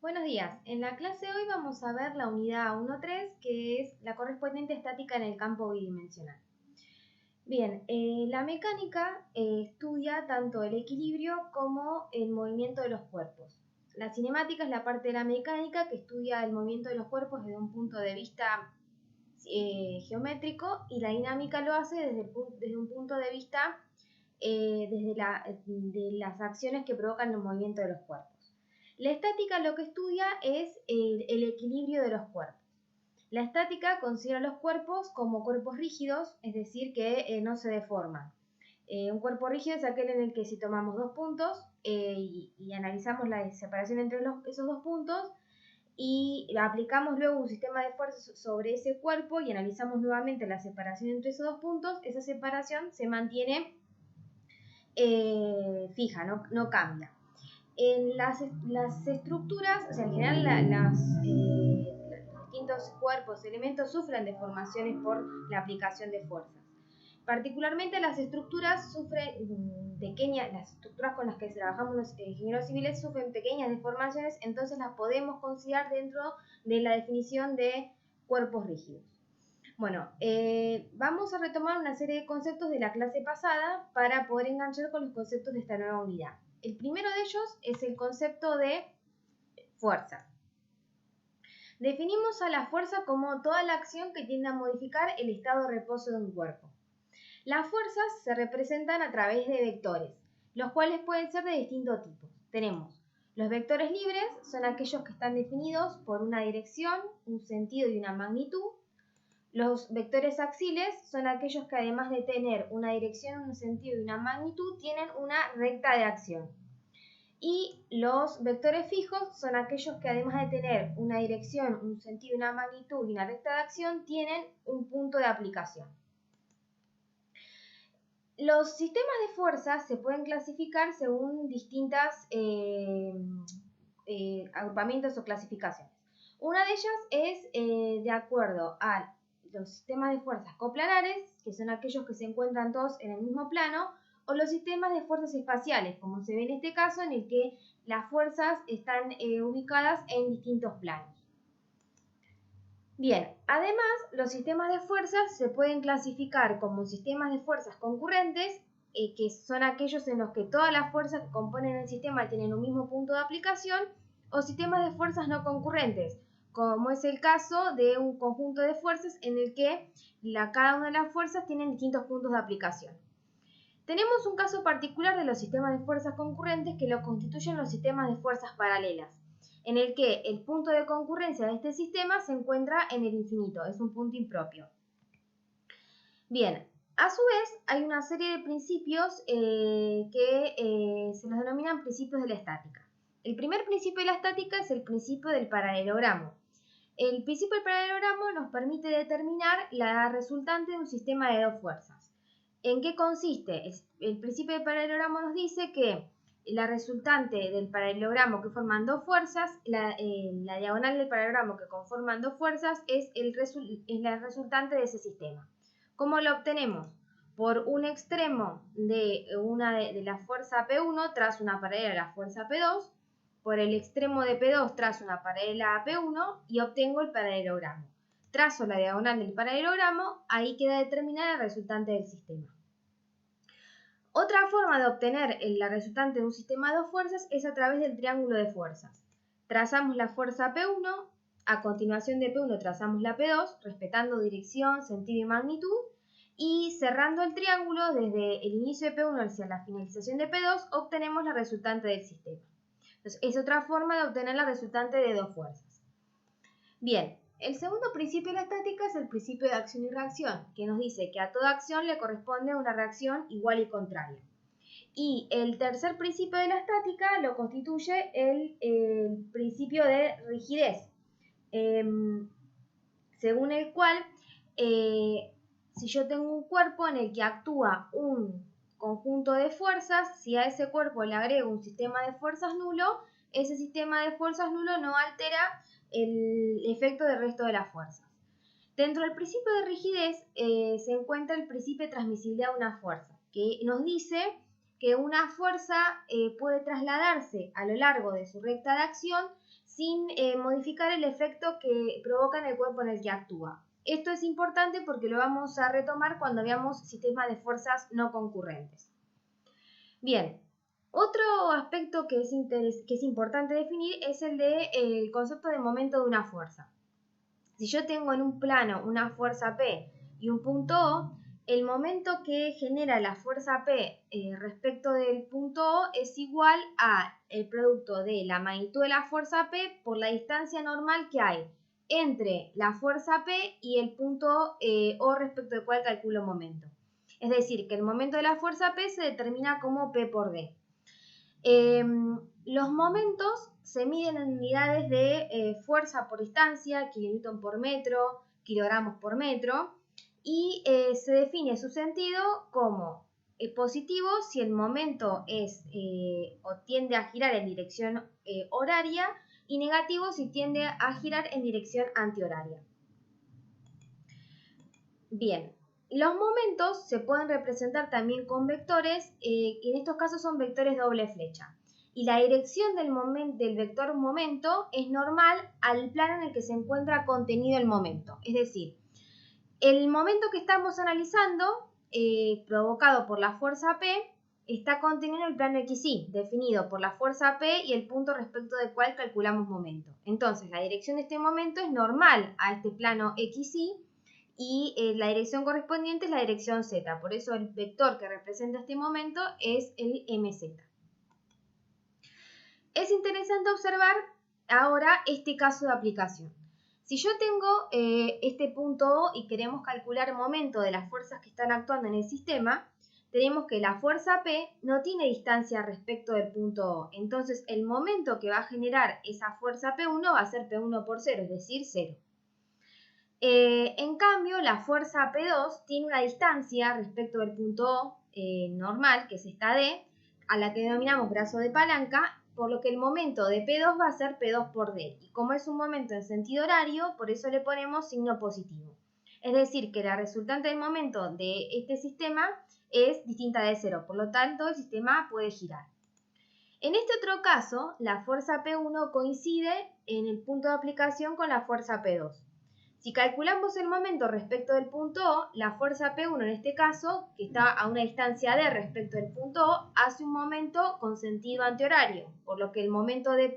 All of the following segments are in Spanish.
Buenos días, en la clase de hoy vamos a ver la unidad 1.3 que es la correspondiente estática en el campo bidimensional. Bien, la mecánica estudia tanto el equilibrio como el movimiento de los cuerpos. La cinemática es la parte de la mecánica que estudia el movimiento de los cuerpos desde un punto de vista geométrico, y la dinámica lo hace desde un punto de vista de las acciones que provocan el movimiento de los cuerpos. La estática lo que estudia es el equilibrio de los cuerpos. La estática considera los cuerpos como cuerpos rígidos, es decir, que no se deforman. Un cuerpo rígido es aquel en el que si tomamos dos puntos y analizamos la separación entre esos dos puntos y aplicamos luego un sistema de fuerzas sobre ese cuerpo y analizamos nuevamente la separación entre esos dos puntos, esa separación se mantiene fija, no cambia. En las estructuras, o sea, en general los distintos cuerpos, elementos sufren deformaciones por la aplicación de fuerzas. Particularmente las estructuras las estructuras con las que trabajamos los ingenieros civiles sufren pequeñas deformaciones, entonces las podemos considerar dentro de la definición de cuerpos rígidos. Bueno, vamos a retomar una serie de conceptos de la clase pasada para poder enganchar con los conceptos de esta nueva unidad. El primero de ellos es el concepto de fuerza. Definimos a la fuerza como toda la acción que tiende a modificar el estado de reposo de un cuerpo. Las fuerzas se representan a través de vectores, los cuales pueden ser de distintos tipos. Tenemos los vectores libres, son aquellos que están definidos por una dirección, un sentido y una magnitud. Los vectores axiles son aquellos que además de tener una dirección, un sentido y una magnitud, tienen una recta de acción. Y los vectores fijos son aquellos que además de tener una dirección, un sentido, una magnitud y una recta de acción, tienen un punto de aplicación. Los sistemas de fuerza se pueden clasificar según distintos agrupamientos o clasificaciones. Una de ellas es de acuerdo a los sistemas de fuerzas coplanares, que son aquellos que se encuentran todos en el mismo plano, o los sistemas de fuerzas espaciales, como se ve en este caso, en el que las fuerzas están ubicadas en distintos planos. Bien, además, los sistemas de fuerzas se pueden clasificar como sistemas de fuerzas concurrentes, que son aquellos en los que todas las fuerzas que componen el sistema tienen un mismo punto de aplicación, o sistemas de fuerzas no concurrentes, como es el caso de un conjunto de fuerzas en el que cada una de las fuerzas tienen distintos puntos de aplicación. Tenemos un caso particular de los sistemas de fuerzas concurrentes que lo constituyen los sistemas de fuerzas paralelas, en el que el punto de concurrencia de este sistema se encuentra en el infinito, es un punto impropio. Bien, a su vez hay una serie de principios que se los denominan principios de la estática. El primer principio de la estática es el principio del paralelogramo. El principio del paralelogramo nos permite determinar la resultante de un sistema de dos fuerzas. ¿En qué consiste? El principio del paralelogramo nos dice que la resultante del paralelogramo que forman dos fuerzas, la diagonal del paralelogramo que conforman dos fuerzas es la resultante de ese sistema. ¿Cómo lo obtenemos? Por un extremo de la fuerza P1 trazo una paralela a la fuerza P2, por el extremo de P2 trazo una paralela a P1 y obtengo el paralelogramo. Trazo la diagonal del paralelogramo, ahí queda determinada la resultante del sistema. Otra forma de obtener la resultante de un sistema de dos fuerzas es a través del triángulo de fuerzas. Trazamos la fuerza P1, a continuación de P1 trazamos la P2, respetando dirección, sentido y magnitud, y cerrando el triángulo desde el inicio de P1 hacia la finalización de P2, obtenemos la resultante del sistema. Entonces, es otra forma de obtener la resultante de dos fuerzas. Bien, el segundo principio de la estática es el principio de acción y reacción, que nos dice que a toda acción le corresponde una reacción igual y contraria. Y el tercer principio de la estática lo constituye el principio de rigidez, según el cual si yo tengo un cuerpo en el que actúa un conjunto de fuerzas, si a ese cuerpo le agrego un sistema de fuerzas nulo, ese sistema de fuerzas nulo no altera el efecto del resto de las fuerzas. Dentro del principio de rigidez se encuentra el principio de transmisibilidad de una fuerza, que nos dice que una fuerza puede trasladarse a lo largo de su recta de acción sin modificar el efecto que provoca en el cuerpo en el que actúa. Esto es importante porque lo vamos a retomar cuando veamos sistemas de fuerzas no concurrentes. Bien, otro aspecto que es importante definir es el concepto de momento de una fuerza. Si yo tengo en un plano una fuerza P y un punto O, el momento que genera la fuerza P respecto del punto O es igual a el producto de la magnitud de la fuerza P por la distancia normal que hay entre la fuerza P y el punto O respecto del cual calculo momento. Es decir, que el momento de la fuerza P se determina como P por D. Los momentos se miden en unidades de fuerza por distancia, kilonewton por metro, kilogramos por metro, y se define su sentido como positivo si el momento es o tiende a girar en dirección horaria, y negativo si tiende a girar en dirección antihoraria. Bien, los momentos se pueden representar también con vectores, y en estos casos son vectores doble flecha. Y la dirección del vector momento es normal al plano en el que se encuentra contenido el momento. Es decir, el momento que estamos analizando, provocado por la fuerza P, está contenido en el plano XY, definido por la fuerza P y el punto respecto del cual calculamos momento. Entonces, la dirección de este momento es normal a este plano XY, y la dirección correspondiente es la dirección Z. Por eso el vector que representa este momento es el MZ. Es interesante observar ahora este caso de aplicación. Si yo tengo este punto O y queremos calcular el momento de las fuerzas que están actuando en el sistema, tenemos que la fuerza P no tiene distancia respecto del punto O. Entonces el momento que va a generar esa fuerza P1 va a ser P1 por 0, es decir, 0. En cambio, la fuerza P2 tiene una distancia respecto del punto O normal, que es esta D, a la que denominamos brazo de palanca, por lo que el momento de P2 va a ser P2 por D. Y como es un momento en sentido horario, por eso le ponemos signo positivo. Es decir, que la resultante del momento de este sistema es distinta de 0, por lo tanto el sistema puede girar. En este otro caso, la fuerza P1 coincide en el punto de aplicación con la fuerza P2. Si calculamos el momento respecto del punto O, la fuerza P1 en este caso, que está a una distancia D respecto del punto O, hace un momento con sentido antihorario, por lo que el momento de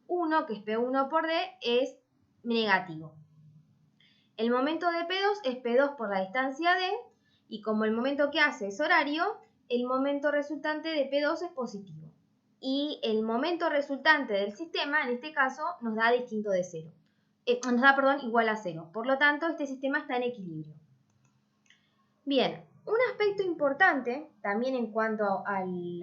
P1, que es P1 por D, es negativo. El momento de P2 es P2 por la distancia D, y como el momento que hace es horario, el momento resultante de P2 es positivo. Y el momento resultante del sistema, en este caso, nos da distinto de 0. Nos da, igual a 0. Por lo tanto, este sistema está en equilibrio. Bien, un aspecto importante también en cuanto al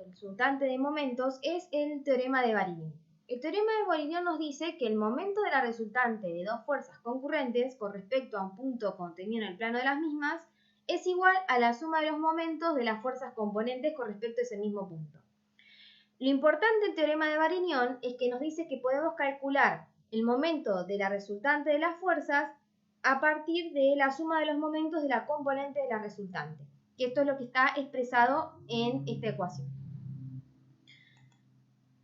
resultante de momentos es el teorema de Varignon. El teorema de Varignon nos dice que el momento de la resultante de dos fuerzas concurrentes con respecto a un punto contenido en el plano de las mismas es igual a la suma de los momentos de las fuerzas componentes con respecto a ese mismo punto. Lo importante del teorema de Varignon es que nos dice que podemos calcular el momento de la resultante de las fuerzas a partir de la suma de los momentos de la componente de la resultante. Y esto es lo que está expresado en esta ecuación.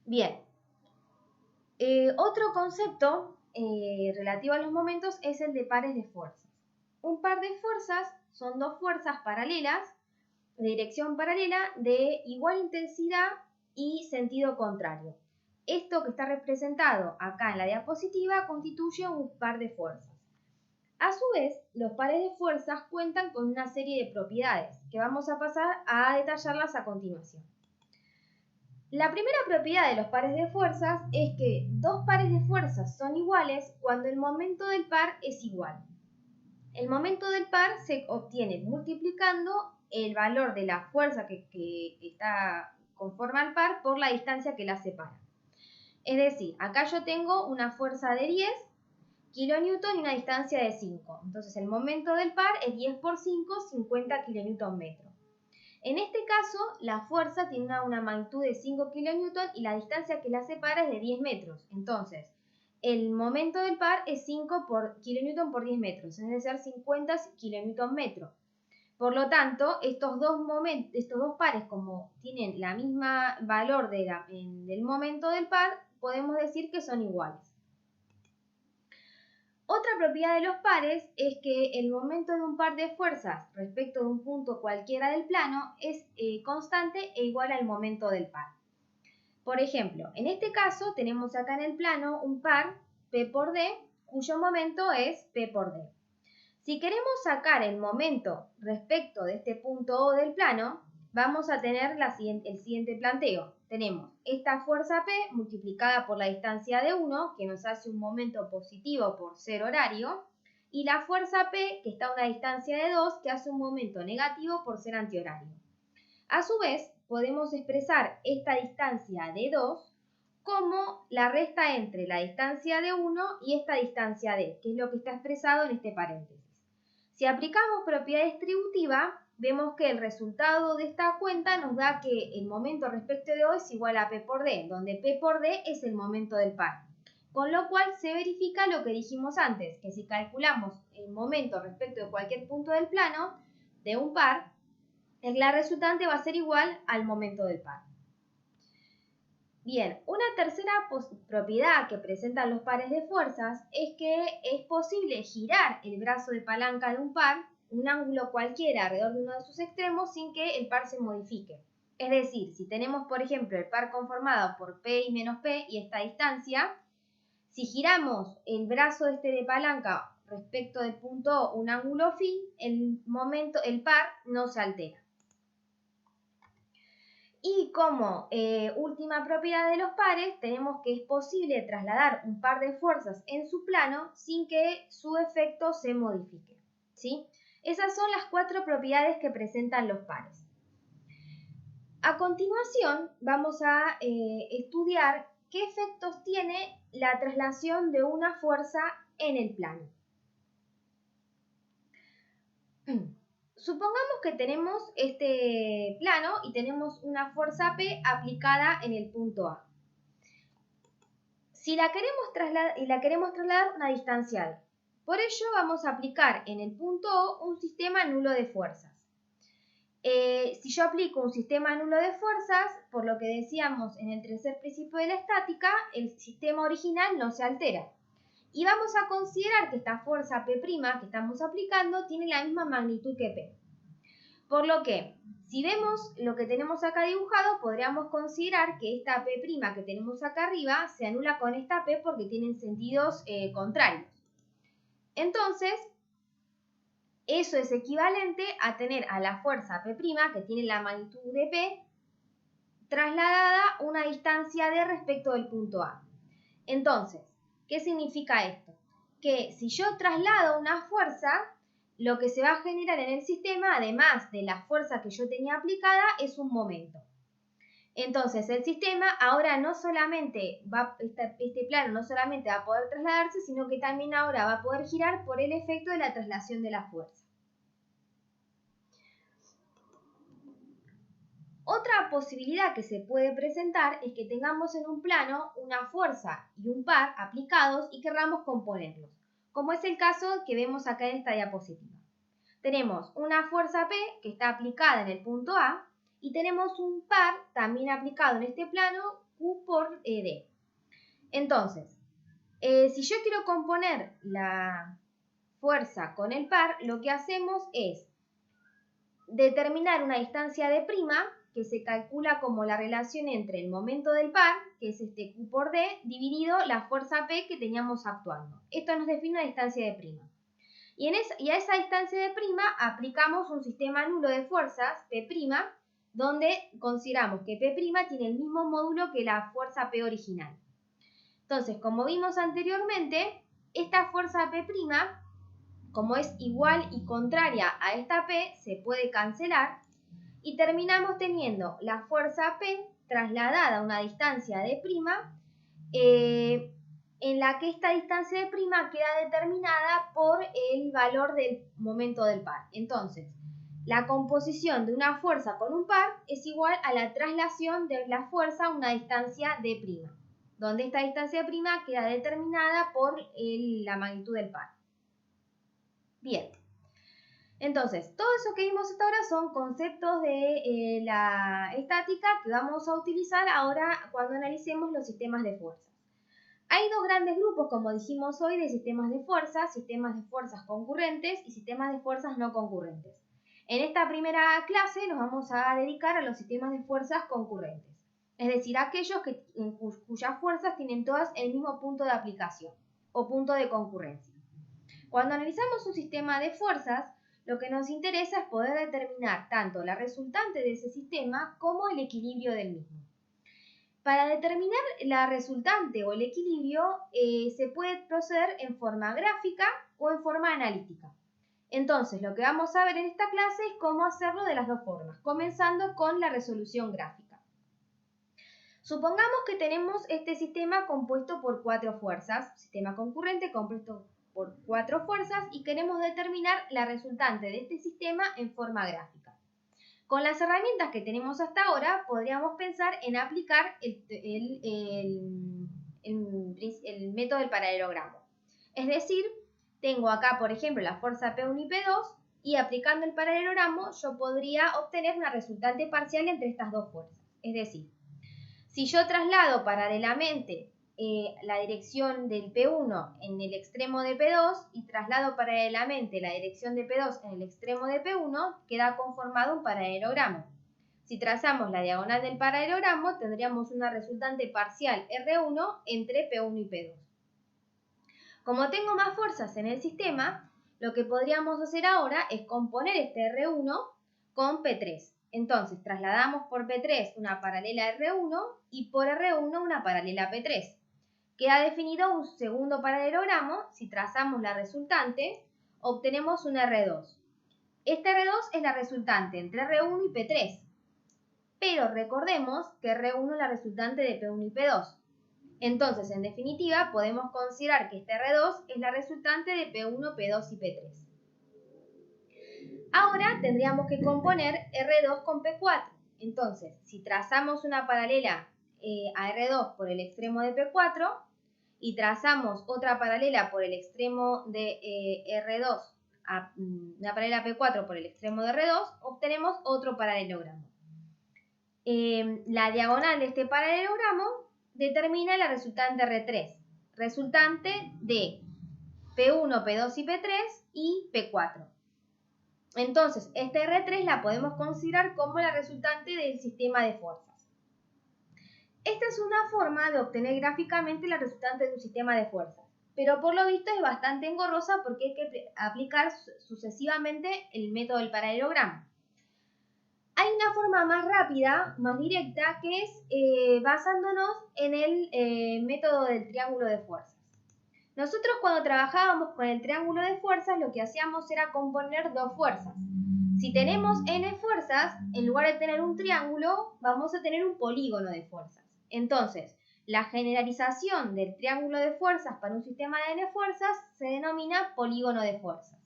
Bien. Otro concepto relativo a los momentos es el de pares de fuerzas. Un par de fuerzas son dos fuerzas paralelas, de dirección paralela, de igual intensidad y sentido contrario. Esto que está representado acá en la diapositiva constituye un par de fuerzas. A su vez, los pares de fuerzas cuentan con una serie de propiedades que vamos a pasar a detallarlas a continuación. La primera propiedad de los pares de fuerzas es que dos pares de fuerzas son iguales cuando el momento del par es igual. El momento del par se obtiene multiplicando el valor de la fuerza que conforma al par por la distancia que la separa. Es decir, acá yo tengo una fuerza de 10 kilonewton y una distancia de 5. Entonces el momento del par es 10 por 5, 50 kilonewton metro. En este caso, la fuerza tiene una magnitud de 5 kilonewton y la distancia que la separa es de 10 metros. Entonces, el momento del par es 5 kilonewton por 10 metros, es decir, 50 kilonewton metro. Por lo tanto, estos dos pares, como tienen la misma valor del momento del par, podemos decir que son iguales. Otra propiedad de los pares es que el momento de un par de fuerzas respecto de un punto cualquiera del plano es constante e igual al momento del par. Por ejemplo, en este caso tenemos acá en el plano un par P por D, cuyo momento es P por D. Si queremos sacar el momento respecto de este punto O del plano, vamos a tener el siguiente planteo. Tenemos esta fuerza P multiplicada por la distancia de 1, que nos hace un momento positivo por ser horario, y la fuerza P, que está a una distancia de 2, que hace un momento negativo por ser antihorario. A su vez, podemos expresar esta distancia de 2 como la resta entre la distancia de 1 y esta distancia D, que es lo que está expresado en este paréntesis. Si aplicamos propiedad distributiva, vemos que el resultado de esta cuenta nos da que el momento respecto de O es igual a P por D, donde P por D es el momento del par. Con lo cual se verifica lo que dijimos antes, que si calculamos el momento respecto de cualquier punto del plano de un par, la resultante va a ser igual al momento del par. Bien, una tercera propiedad que presentan los pares de fuerzas es que es posible girar el brazo de palanca de un par, un ángulo cualquiera alrededor de uno de sus extremos sin que el par se modifique. Es decir, si tenemos, por ejemplo, el par conformado por P y menos P y esta distancia, si giramos el brazo de palanca respecto del punto O un ángulo phi, el par no se altera. Y como última propiedad de los pares, tenemos que es posible trasladar un par de fuerzas en su plano sin que su efecto se modifique, ¿sí? Esas son las 4 propiedades que presentan los pares. A continuación, vamos a estudiar qué efectos tiene la traslación de una fuerza en el plano. Supongamos que tenemos este plano y tenemos una fuerza P aplicada en el punto A. Si la queremos trasladar a una distancia D. Por ello vamos a aplicar en el punto O un sistema nulo de fuerzas. Si yo aplico un sistema nulo de fuerzas, por lo que decíamos en el tercer principio de la estática, el sistema original no se altera. Y vamos a considerar que esta fuerza P' que estamos aplicando tiene la misma magnitud que P. Por lo que, si vemos lo que tenemos acá dibujado, podríamos considerar que esta P' que tenemos acá arriba se anula con esta P porque tienen sentidos contrarios. Entonces, eso es equivalente a tener a la fuerza P', que tiene la magnitud de P, trasladada una distancia D respecto del punto A. Entonces, ¿qué significa esto? Que si yo traslado una fuerza, lo que se va a generar en el sistema, además de la fuerza que yo tenía aplicada, es un momento. Entonces, el sistema ahora no solamente este plano no solamente va a poder trasladarse, sino que también ahora va a poder girar por el efecto de la traslación de la fuerza. Otra posibilidad que se puede presentar es que tengamos en un plano una fuerza y un par aplicados y querramos componerlos, como es el caso que vemos acá en esta diapositiva. Tenemos una fuerza P que está aplicada en el punto A y tenemos un par también aplicado en este plano Q por D. Entonces, si yo quiero componer la fuerza con el par, lo que hacemos es determinar una distancia de prima que se calcula como la relación entre el momento del par, que es este Q por D, dividido la fuerza P que teníamos actuando. Esto nos define una distancia de prima. Y a esa distancia de prima aplicamos un sistema nulo de fuerzas, P', donde consideramos que P' tiene el mismo módulo que la fuerza P original. Entonces, como vimos anteriormente, esta fuerza P', como es igual y contraria a esta P, se puede cancelar y terminamos teniendo la fuerza P trasladada a una distancia de prima, en la que esta distancia de prima queda determinada por el valor del momento del par. Entonces, la composición de una fuerza con un par es igual a la traslación de la fuerza a una distancia de prima, donde esta distancia de prima queda determinada por la magnitud del par. Bien. Entonces, todo eso que vimos hasta ahora son conceptos de la estática que vamos a utilizar ahora cuando analicemos los sistemas de fuerzas. Hay dos grandes grupos, como dijimos hoy, de sistemas de fuerzas concurrentes y sistemas de fuerzas no concurrentes. En esta primera clase nos vamos a dedicar a los sistemas de fuerzas concurrentes, es decir, aquellos cuyas fuerzas tienen todas el mismo punto de aplicación o punto de concurrencia. Cuando analizamos un sistema de fuerzas, lo que nos interesa es poder determinar tanto la resultante de ese sistema como el equilibrio del mismo. Para determinar la resultante o el equilibrio se puede proceder en forma gráfica o en forma analítica. Entonces, lo que vamos a ver en esta clase es cómo hacerlo de las dos formas, comenzando con la resolución gráfica. Supongamos que tenemos este sistema compuesto por 4 fuerzas, sistema concurrente compuesto por 4 fuerzas, y queremos determinar la resultante de este sistema en forma gráfica. Con las herramientas que tenemos hasta ahora, podríamos pensar en aplicar el método del paralelogramo. Es decir, tengo acá, por ejemplo, la fuerza P1 y P2, y aplicando el paralelogramo yo podría obtener una resultante parcial entre estas dos fuerzas. Es decir, si yo traslado paralelamente la dirección del P1 en el extremo de P2 y traslado paralelamente la dirección de P2 en el extremo de P1, queda conformado un paralelogramo. Si trazamos la diagonal del paralelogramo, tendríamos una resultante parcial R1 entre P1 y P2. Como tengo más fuerzas en el sistema, lo que podríamos hacer ahora es componer este R1 con P3. Entonces, trasladamos por P3 una paralela a R1 y por R1 una paralela a P3. Queda definido un segundo paralelogramo. Si trazamos la resultante, obtenemos un R2. Este R2 es la resultante entre R1 y P3. Pero recordemos que R1 es la resultante de P1 y P2. Entonces, en definitiva, podemos considerar que este R2 es la resultante de P1, P2 y P3. Ahora tendríamos que componer R2 con P4. Entonces, si trazamos una paralela a R2 por el extremo de P4 y trazamos otra paralela por el extremo de R2, una paralela P4 por el extremo de R2, obtenemos otro paralelogramo. La diagonal de este paralelogramo determina la resultante R3, resultante de P1, P2 y P3 y P4. Entonces, esta R3 la podemos considerar como la resultante del sistema de fuerzas. Esta es una forma de obtener gráficamente la resultante de un sistema de fuerzas, pero por lo visto es bastante engorrosa porque hay que aplicar sucesivamente el método del paralelogramo. Hay una forma más rápida, más directa, que es basándonos en el método del triángulo de fuerzas. Nosotros cuando trabajábamos con el triángulo de fuerzas lo que hacíamos era componer dos fuerzas. Si tenemos n fuerzas, en lugar de tener un triángulo, vamos a tener un polígono de fuerzas. Entonces, la generalización del triángulo de fuerzas para un sistema de n fuerzas se denomina polígono de fuerzas.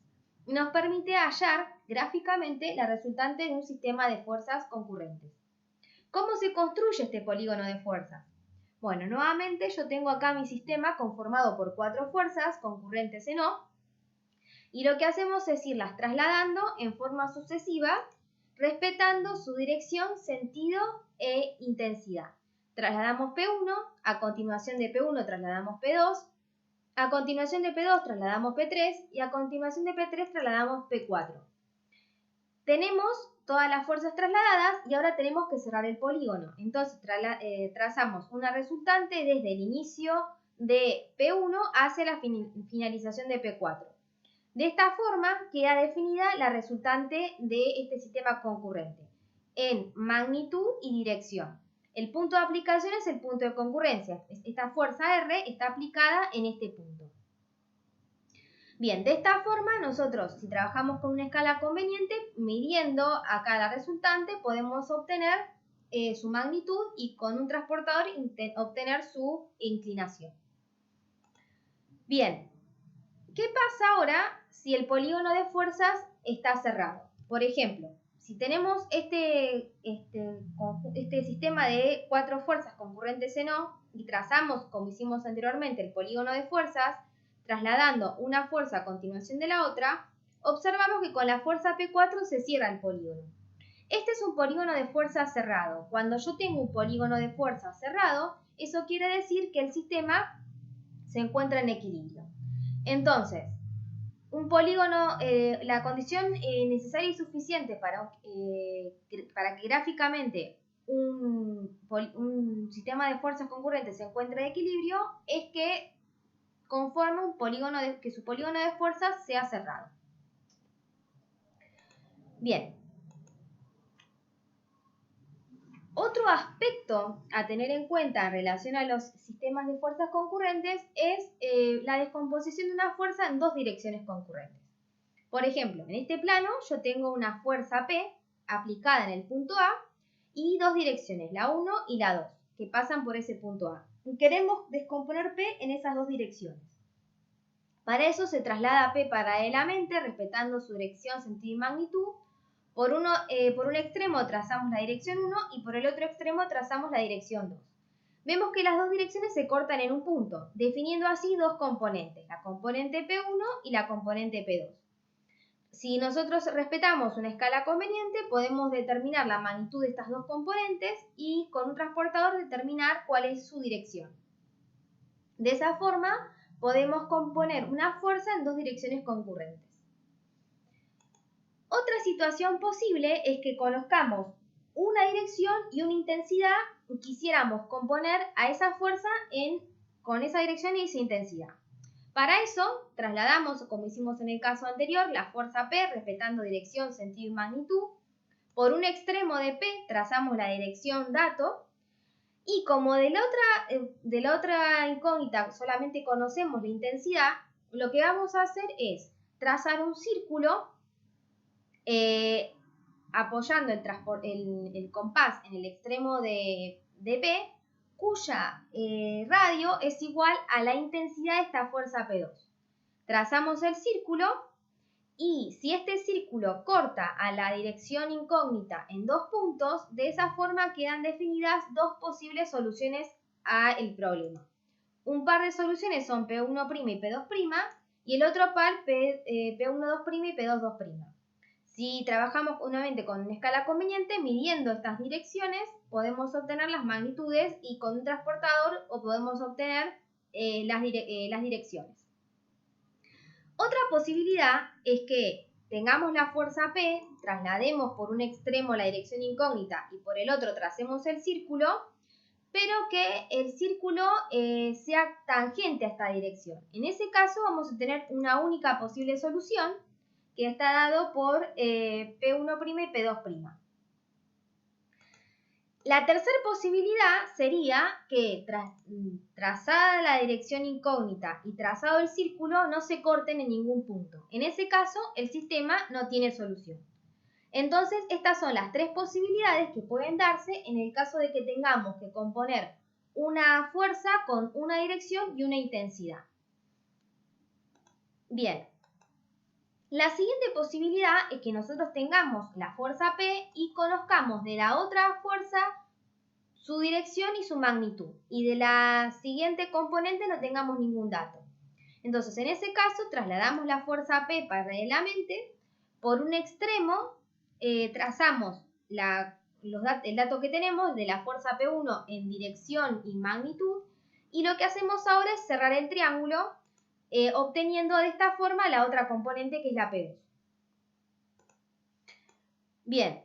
Nos permite hallar gráficamente la resultante de un sistema de fuerzas concurrentes. ¿Cómo se construye este polígono de fuerzas? Bueno, nuevamente yo tengo acá mi sistema conformado por 4 fuerzas concurrentes en O, y lo que hacemos es irlas trasladando en forma sucesiva, respetando su dirección, sentido e intensidad. Trasladamos P1, a continuación de P1 trasladamos P2, a continuación de P2 trasladamos P3 y a continuación de P3 trasladamos P4. Tenemos todas las fuerzas trasladadas y ahora tenemos que cerrar el polígono. Entonces trazamos una resultante desde el inicio de P1 hacia la finalización de P4. De esta forma queda definida la resultante de este sistema concurrente en magnitud y dirección. El punto de aplicación es el punto de concurrencia. Esta fuerza R está aplicada en este punto. Bien, de esta forma nosotros, si trabajamos con una escala conveniente, midiendo acá la resultante, podemos obtener su magnitud y con un transportador obtener su inclinación. Bien, ¿qué pasa ahora si el polígono de fuerzas está cerrado? Por ejemplo, si tenemos este sistema de 4 fuerzas concurrentes en O y trazamos, como hicimos anteriormente, el polígono de fuerzas, trasladando una fuerza a continuación de la otra, observamos que con la fuerza P4 se cierra el polígono. Este es un polígono de fuerza cerrado. Cuando yo tengo un polígono de fuerza cerrado, eso quiere decir que el sistema se encuentra en equilibrio. Entonces, un polígono, la condición necesaria y suficiente para que gráficamente un sistema de fuerzas concurrentes se encuentre en equilibrio es que conforme un polígono que su polígono de fuerzas sea cerrado. Bien. Otro aspecto a tener en cuenta en relación a los sistemas de fuerzas concurrentes es la descomposición de una fuerza en dos direcciones concurrentes. Por ejemplo, en este plano yo tengo una fuerza P aplicada en el punto A y dos direcciones, la 1 y la 2, que pasan por ese punto A. Y queremos descomponer P en esas dos direcciones. Para eso se traslada P paralelamente, respetando su dirección, sentido y magnitud. Por un extremo trazamos la dirección 1 y por el otro extremo trazamos la dirección 2. Vemos que las dos direcciones se cortan en un punto, definiendo así dos componentes, la componente P1 y la componente P2. Si nosotros respetamos una escala conveniente, podemos determinar la magnitud de estas dos componentes y con un transportador determinar cuál es su dirección. De esa forma, podemos componer una fuerza en dos direcciones concurrentes. Otra situación posible es que conozcamos una dirección y una intensidad y quisiéramos componer a esa fuerza con esa dirección y esa intensidad. Para eso, trasladamos, como hicimos en el caso anterior, la fuerza P respetando dirección, sentido y magnitud. Por un extremo de P trazamos la dirección dato. Y como de la otra incógnita solamente conocemos la intensidad, lo que vamos a hacer es trazar un círculo apoyando el compás en el extremo de P, cuya radio es igual a la intensidad de esta fuerza P2. Trazamos el círculo y si este círculo corta a la dirección incógnita en dos puntos, de esa forma quedan definidas dos posibles soluciones al problema. Un par de soluciones son P1' y P2', y el otro par P1'2' y P2'. Si trabajamos nuevamente con una escala conveniente, midiendo estas direcciones, podemos obtener las magnitudes y con un transportador podemos obtener las direcciones. Otra posibilidad es que tengamos la fuerza P, traslademos por un extremo la dirección incógnita y por el otro tracemos el círculo, pero que el círculo sea tangente a esta dirección. En ese caso vamos a tener una única posible solución, que está dado por P1' y P2'. La tercera posibilidad sería que trazada la dirección incógnita y trazado el círculo no se corten en ningún punto. En ese caso, el sistema no tiene solución. Entonces, estas son las tres posibilidades que pueden darse en el caso de que tengamos que componer una fuerza con una dirección y una intensidad. Bien. La siguiente posibilidad es que nosotros tengamos la fuerza P y conozcamos de la otra fuerza su dirección y su magnitud. Y de la siguiente componente no tengamos ningún dato. Entonces, en ese caso, trasladamos la fuerza P paralelamente. Por un extremo, trazamos el dato que tenemos de la fuerza P1 en dirección y magnitud. Y lo que hacemos ahora es cerrar el triángulo, obteniendo de esta forma la otra componente que es la P2. Bien,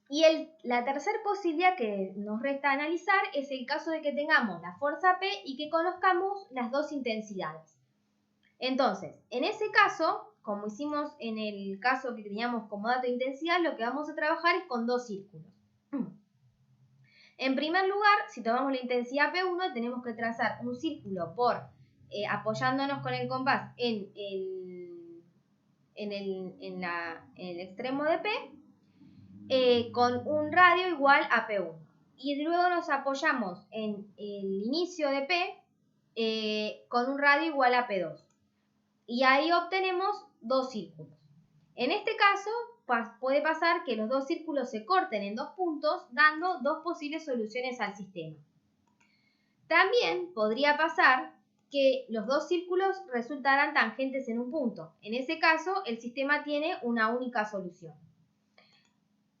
y la tercera posibilidad que nos resta analizar es el caso de que tengamos la fuerza P y que conozcamos las dos intensidades. Entonces, en ese caso, como hicimos en el caso que teníamos como dato de intensidad, lo que vamos a trabajar es con dos círculos. En primer lugar, si tomamos la intensidad P1, tenemos que trazar un círculo apoyándonos con el compás en el extremo de P, con un radio igual a P1. Y luego nos apoyamos en el inicio de P con un radio igual a P2. Y ahí obtenemos dos círculos. En este caso, puede pasar que los dos círculos se corten en dos puntos, dando dos posibles soluciones al sistema. También podría pasar que los dos círculos resultaran tangentes en un punto. En ese caso, el sistema tiene una única solución.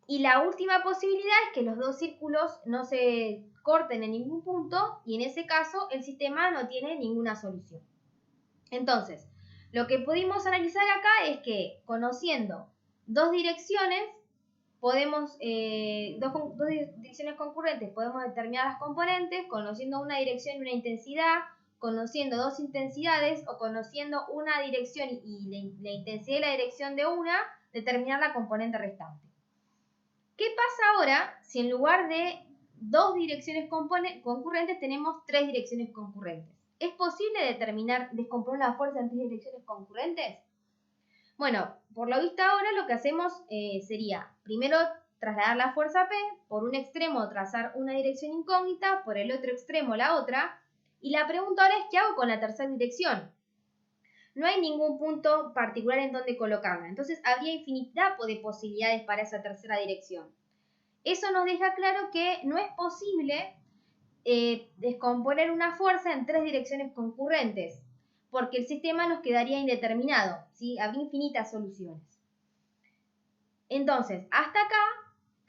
Y la última posibilidad es que los dos círculos no se corten en ningún punto y en ese caso el sistema no tiene ninguna solución. Entonces, lo que pudimos analizar acá es que conociendo dos direcciones, dos direcciones concurrentes, podemos determinar las componentes, conociendo una dirección y una intensidad, conociendo dos intensidades o conociendo una dirección y la intensidad y la dirección de una, determinar la componente restante. ¿Qué pasa ahora si en lugar de dos direcciones concurrentes tenemos tres direcciones concurrentes? ¿Es posible descomponer una fuerza en tres direcciones concurrentes? Bueno, por lo visto ahora lo que hacemos sería primero trasladar la fuerza P, por un extremo trazar una dirección incógnita, por el otro extremo la otra, y la pregunta ahora es ¿qué hago con la tercera dirección? No hay ningún punto particular en donde colocarla, entonces habría infinidad de posibilidades para esa tercera dirección. Eso nos deja claro que no es posible descomponer una fuerza en tres direcciones concurrentes, porque el sistema nos quedaría indeterminado, ¿sí? Habría infinitas soluciones. Entonces, hasta acá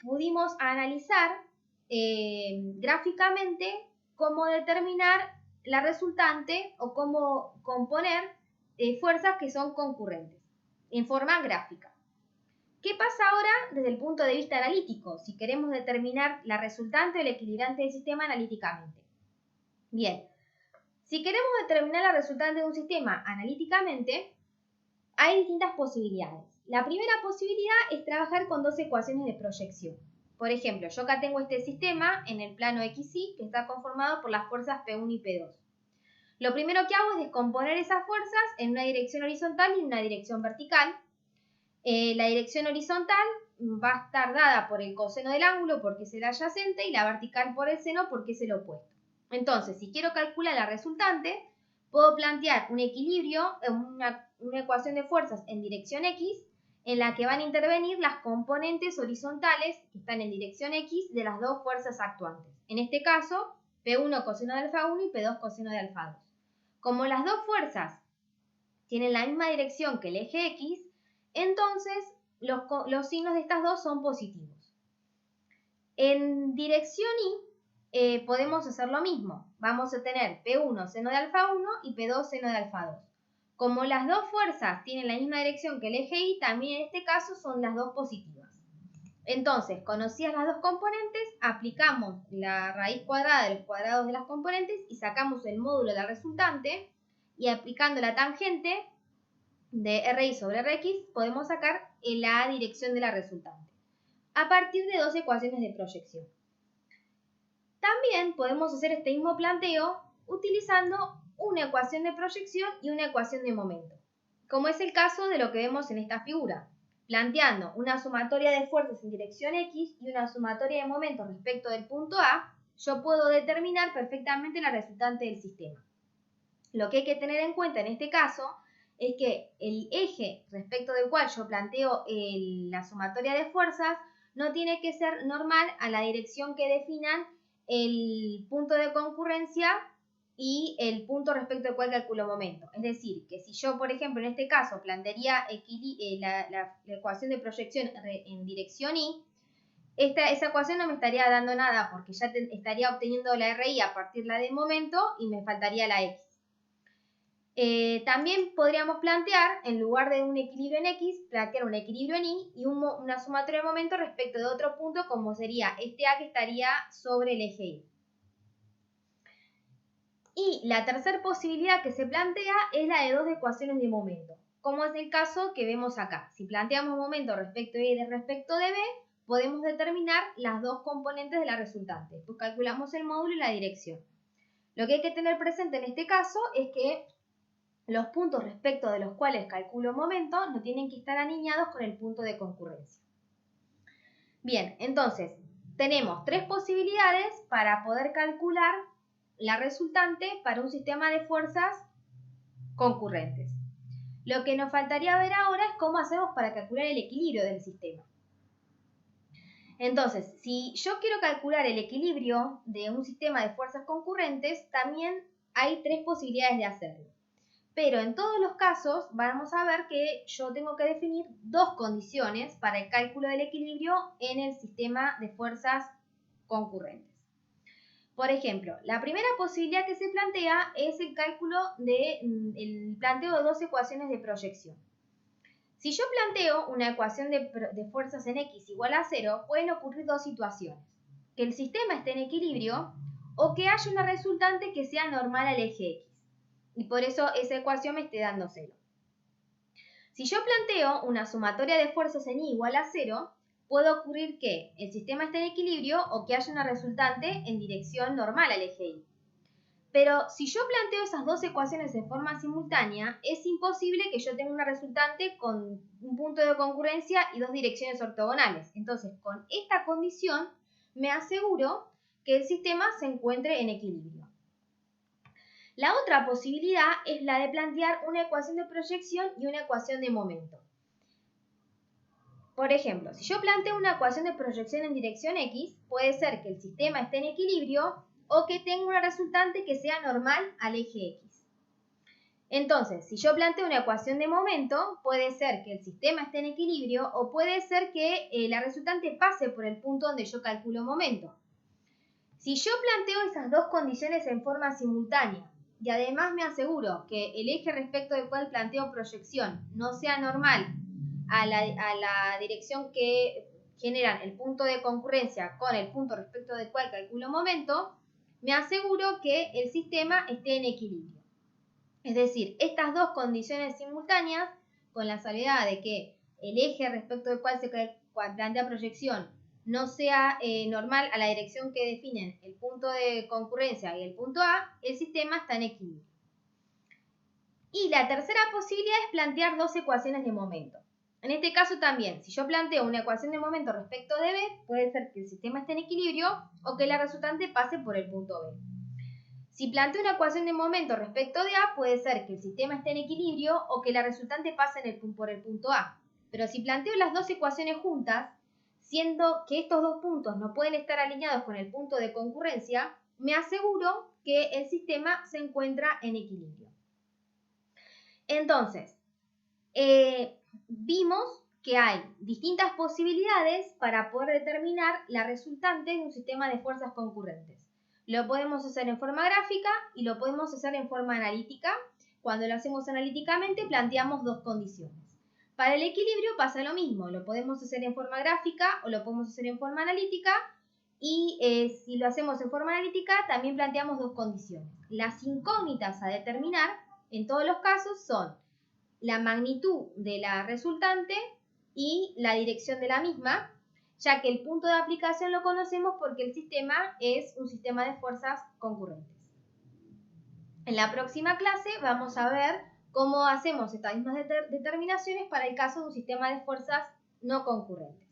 pudimos analizar gráficamente cómo determinar la resultante o cómo componer fuerzas que son concurrentes en forma gráfica. ¿Qué pasa ahora desde el punto de vista analítico? Si queremos determinar la resultante o el equilibrante del sistema analíticamente. Bien, si queremos determinar la resultante de un sistema analíticamente, hay distintas posibilidades. La primera posibilidad es trabajar con dos ecuaciones de proyección. Por ejemplo, yo acá tengo este sistema en el plano XY que está conformado por las fuerzas P1 y P2. Lo primero que hago es descomponer esas fuerzas en una dirección horizontal y en una dirección vertical. La dirección horizontal va a estar dada por el coseno del ángulo porque es el adyacente y la vertical por el seno porque es el opuesto. Entonces, si quiero calcular la resultante, puedo plantear un equilibrio, una ecuación de fuerzas en dirección X, en la que van a intervenir las componentes horizontales que están en dirección X de las dos fuerzas actuantes. En este caso, P1 coseno de alfa 1 y P2 coseno de alfa 2. Como las dos fuerzas tienen la misma dirección que el eje X, entonces los signos de estas dos son positivos. En dirección Y podemos hacer lo mismo. Vamos a tener P1 seno de alfa 1 y P2 seno de alfa 2. Como las dos fuerzas tienen la misma dirección que el eje Y, también en este caso son las dos positivas. Entonces, conocidas las dos componentes, aplicamos la raíz cuadrada de los cuadrados de las componentes y sacamos el módulo de la resultante, y aplicando la tangente de RI sobre RX podemos sacar la dirección de la resultante a partir de dos ecuaciones de proyección. También podemos hacer este mismo planteo utilizando una ecuación de proyección y una ecuación de momento, como es el caso de lo que vemos en esta figura, planteando una sumatoria de fuerzas en dirección X y una sumatoria de momentos respecto del punto A. Yo puedo determinar perfectamente la resultante del sistema. Lo que hay que tener en cuenta en este caso es que el eje respecto del cual yo planteo la sumatoria de fuerzas no tiene que ser normal a la dirección que definan el punto de concurrencia y el punto respecto al cual calculo momento. Es decir, que si yo, por ejemplo, en este caso plantearía la ecuación de proyección en dirección Y, esa ecuación no me estaría dando nada porque ya estaría obteniendo la RI a partir de la de momento y me faltaría la X. También podríamos plantear, en lugar de un equilibrio en X, plantear un equilibrio en Y y una sumatoria de momento respecto de otro punto, como sería este A que estaría sobre el eje Y. Y la tercera posibilidad que se plantea es la de dos ecuaciones de momento, como es el caso que vemos acá. Si planteamos momento respecto de Y y respecto de B, podemos determinar las dos componentes de la resultante. Pues calculamos el módulo y la dirección. Lo que hay que tener presente en este caso es que los puntos respecto de los cuales calculo momento no tienen que estar alineados con el punto de concurrencia. Bien, entonces tenemos tres posibilidades para poder calcular la resultante para un sistema de fuerzas concurrentes. Lo que nos faltaría ver ahora es cómo hacemos para calcular el equilibrio del sistema. Entonces, si yo quiero calcular el equilibrio de un sistema de fuerzas concurrentes, también hay 3 posibilidades de hacerlo. Pero en todos los casos vamos a ver que yo tengo que definir 2 condiciones para el cálculo del equilibrio en el sistema de fuerzas concurrentes. Por ejemplo, la primera posibilidad que se plantea es el cálculo el planteo de 2 ecuaciones de proyección. Si yo planteo una ecuación de fuerzas en X igual a 0, pueden ocurrir 2 situaciones. Que el sistema esté en equilibrio o que haya una resultante que sea normal al eje X. Y por eso esa ecuación me esté dando 0. Si yo planteo una sumatoria de fuerzas en Y igual a 0, puede ocurrir que el sistema esté en equilibrio o que haya una resultante en dirección normal al eje Y. Pero si yo planteo esas 2 ecuaciones en forma simultánea, es imposible que yo tenga una resultante con un punto de concurrencia y 2 direcciones ortogonales. Entonces, con esta condición, me aseguro que el sistema se encuentre en equilibrio. La otra posibilidad es la de plantear una ecuación de proyección y una ecuación de momento. Por ejemplo, si yo planteo una ecuación de proyección en dirección X, puede ser que el sistema esté en equilibrio o que tenga una resultante que sea normal al eje X. Entonces, si yo planteo una ecuación de momento, puede ser que el sistema esté en equilibrio o puede ser que la resultante pase por el punto donde yo calculo momento. Si yo planteo esas 2 condiciones en forma simultánea y además me aseguro que el eje respecto del cual planteo proyección no sea normal a la dirección que generan el punto de concurrencia con el punto respecto del cual calculo momento, me aseguro que el sistema esté en equilibrio. Es decir, estas 2 condiciones simultáneas, con la salvedad de que el eje respecto del cual se plantea proyección no sea normal a la dirección que definen el punto de concurrencia y el punto A, el sistema está en equilibrio. Y la tercera posibilidad es plantear 2 ecuaciones de momento. En este caso también, si yo planteo una ecuación de momento respecto de B, puede ser que el sistema esté en equilibrio o que la resultante pase por el punto B. Si planteo una ecuación de momento respecto de A, puede ser que el sistema esté en equilibrio o que la resultante pase por el punto A. Pero si planteo las 2 ecuaciones juntas, siendo que estos 2 puntos no pueden estar alineados con el punto de concurrencia, me aseguro que el sistema se encuentra en equilibrio. Entonces, vimos que hay distintas posibilidades para poder determinar la resultante de un sistema de fuerzas concurrentes. Lo podemos hacer en forma gráfica y lo podemos hacer en forma analítica. Cuando lo hacemos analíticamente planteamos 2 condiciones. Para el equilibrio pasa lo mismo, lo podemos hacer en forma gráfica o lo podemos hacer en forma analítica y si lo hacemos en forma analítica también planteamos 2 condiciones. Las incógnitas a determinar en todos los casos son la magnitud de la resultante y la dirección de la misma, ya que el punto de aplicación lo conocemos porque el sistema es un sistema de fuerzas concurrentes. En la próxima clase vamos a ver cómo hacemos estas mismas determinaciones para el caso de un sistema de fuerzas no concurrentes.